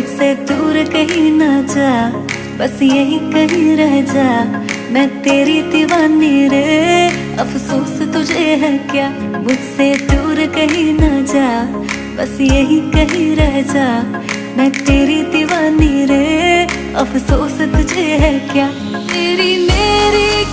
मुझसे दूर कहीं ना जा, बस यही कहीं रह जा। मैं तेरी दीवानी रे, अफसोस तुझे है क्या। मुझसे दूर कहीं ना जा, बस यही कहीं रह जा। मैं तेरी दीवानी रे, अफसोस तुझे है क्या। तेरी मेरी